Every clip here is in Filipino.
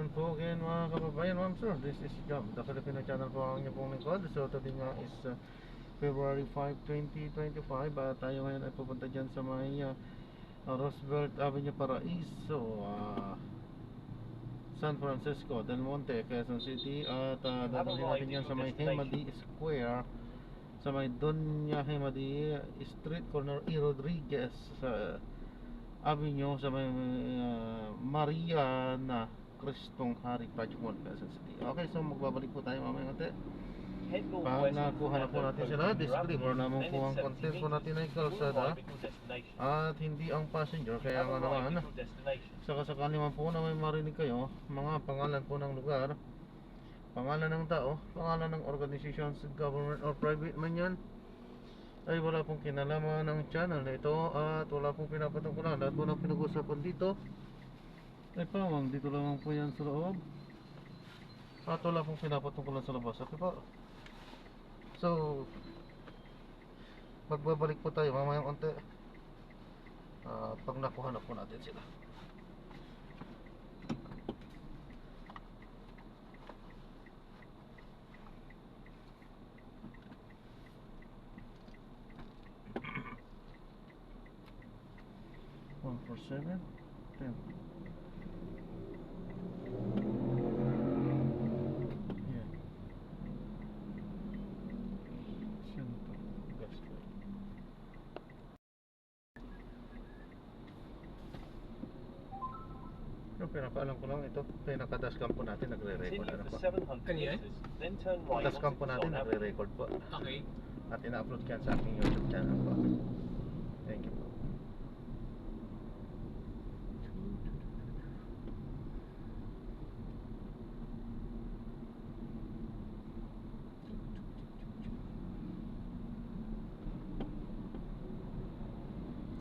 po again mga kababayan, ma'am sir, this is Jam, the Filipino channel po ang inyong pong lingkod. So today nga is February 5, 2025 at tayo ngayon ay pupunta dyan sa may Roosevelt Avenue Paraiso, San Francisco del Monte, Quezon City. At dadalhin natin yan sa may Hemadi Square, sa may Doña Hemadi Street, corner E. Rodriguez Avenue, sa may Mariana Cristong Hari Project Mall, Quezon City. Okay, so magbabalik po tayo mamaya natin. Pag nakuha na po natin sila, disclaimer naman po ang content po natin ay kalsada at hindi ang passenger. Kaya nga naman, saka sakali man po na may marinig kayo mga pangalan po ng lugar, pangalan ng tao, pangalan ng organizations, government or private man yan, ay wala pong kinalaman ng channel na ito at wala pong pinapatungkulan. Lahat po ng pinag-usapan dito ay pawang dito lamang po yan sa loob at wala pong pinapatungkulan sa labas. Okay po. So magbabalik po tayo mamayang konti pag nakuha na po natin sila. One for 7, 10. Yeah. Center. Gas light. Yung pinakaalam ko lang ito, pinaka-dashcam po natin nagre-record na po. Dashcam po natin nagre-record po. Okay. At ina-upload yan sa aking YouTube channel po. Thank you po.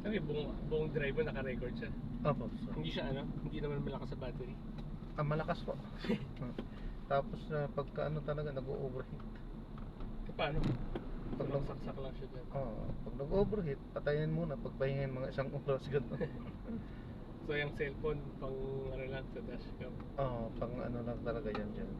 Kami buong drive mo naka-record siya. Opo, so. Hindi siya hindi naman malakas sa battery. Malakas po. Tapos pagka talaga nag-overheat. Paano? Pag saksak lang siya dyan. Pag nag-overheat, patayin muna, pagpahingin mga isang oras gano'n. So yung cellphone pang lang sa dashcam. Pang lang talaga yan dyan.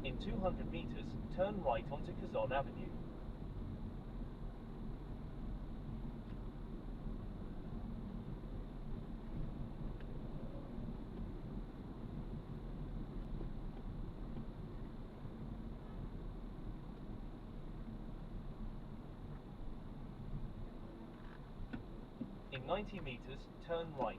In 200 meters, turn right onto Quezon Avenue. In 90 meters, turn right.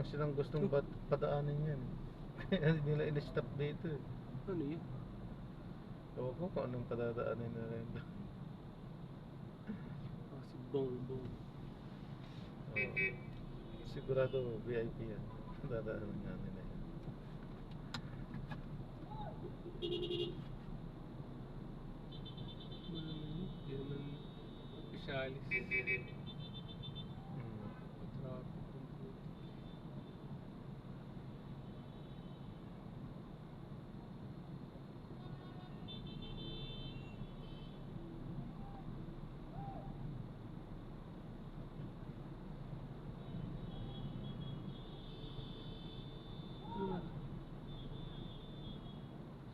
silang gustong padaanin yan. Kaya nila in-stop dito eh. Ano yun? Ewan ko kung anong padadaanin nila yun. Si Bongbong. Sigurado VIP yan. Dadaanin nga nila yan. Hindi naman officialis. Traffic.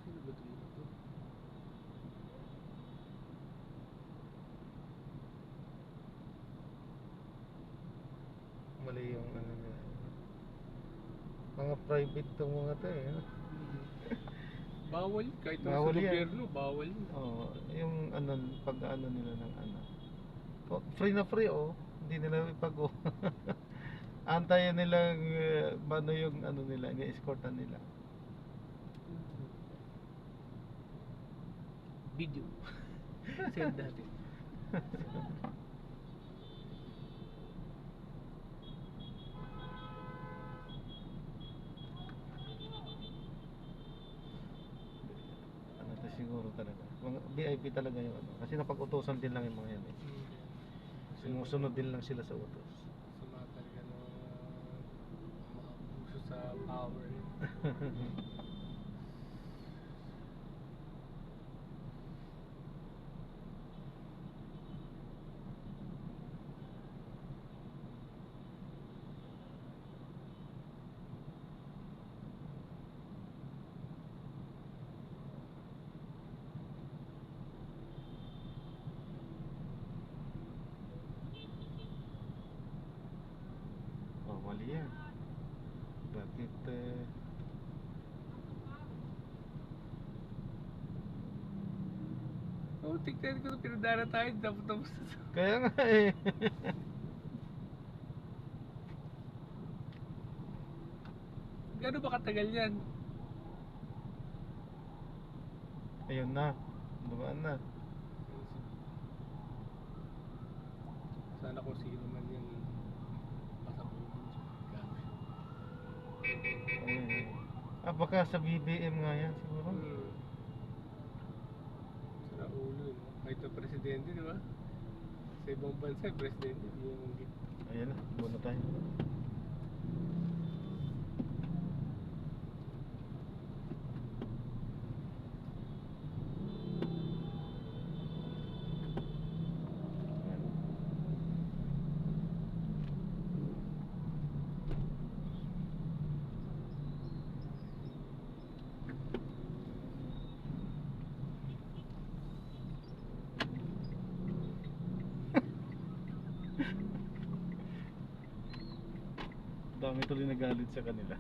Sino ba ito mga to? Mali yung ano nila. Mga private tong mga to eh. Bawal kahit sa Bawal yan. gobyerno, bawal yun. Oh, yung ano, pag ano nila ng ano. Oh, free na free oh. Hindi nila ipag-o. Antayan nilang ano yung ano nila, i-escortan nila. Video. Send natin. Ano to siguro talaga. Mga VIP talaga yung ano. Kasi napag-utosan din lang yung mga yan eh. Sumusunod din lang sila sa utos. Sumatalaga ng mga puso sa power. Oh, mali yan. Bakit Oh, tignan ko na pinadara tayo. Tapos kaya nga eh. gano'n ba katagal yan? Ayun na. Dumaan na. Sana kung sino man yung pasabuhin siya. Ayun. Baka sa BBM nga yan siguro. Sana ulo yun. Kahit na presidente, di ba? Sa ibang bansa, presidente, di yung Ayan na, buo tayo. Dami tuloy nagalit sa kanila.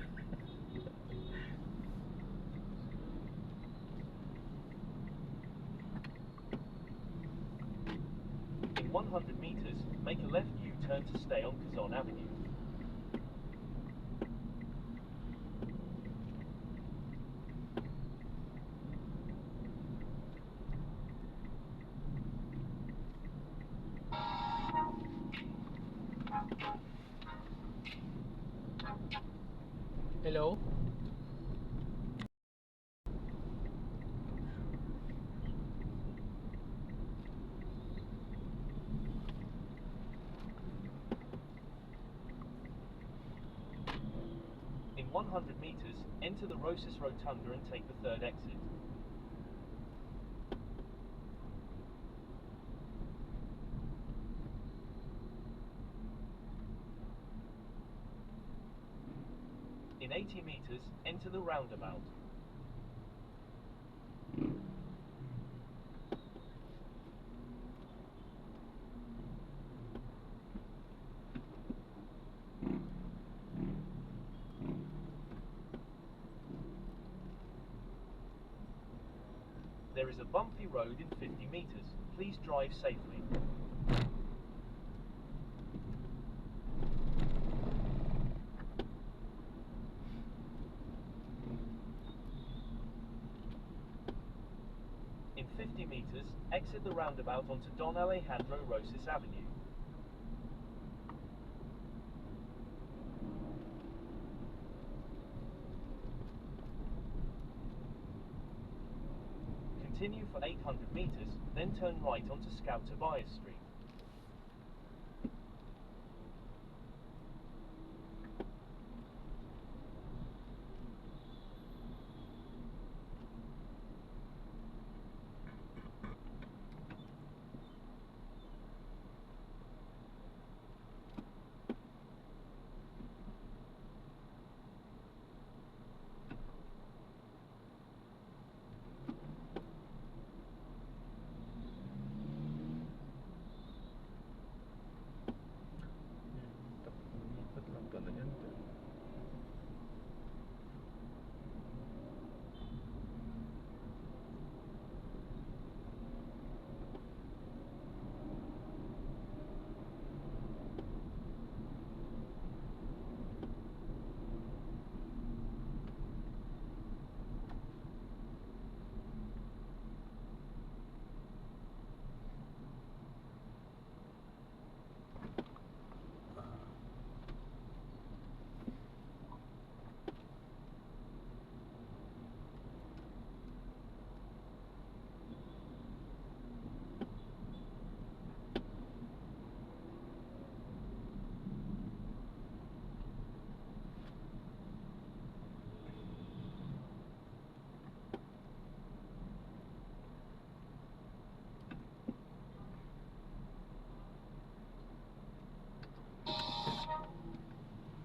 In 100 meters, make a left U-turn to stay on Quezon Avenue. Hello? In 100 meters, enter the Rosis Rotunda and take the third exit. In 80 meters, enter the roundabout. There is a bumpy road in 50 meters. Please drive safely. meters, exit the roundabout onto Don Alejandro Rosas Avenue. Continue for 800 meters, then turn right onto Scout Tobias Street. Dapat lang pala yan.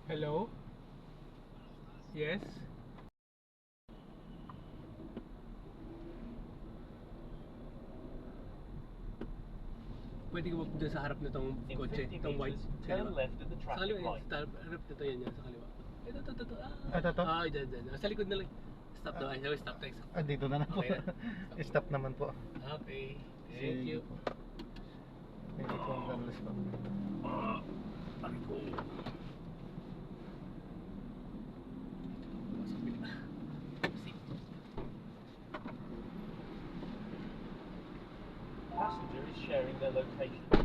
Hello? Yes? Pwede ka ba dyan sa harap nitong In kotse, 50 itong white? meters, Sa turn kaliwa. left at the Sa traffic kaliwa, light. sa harap nito yan, sa kaliwa. Ito. Ito, ito? Dyan. Sa likod na lang. Stop daw. Ay, stop text. Ah, dito na lang po. Okay na. Stop naman po. Okay. Thank you. Thank you po. God bless po. Passenger is sharing their location.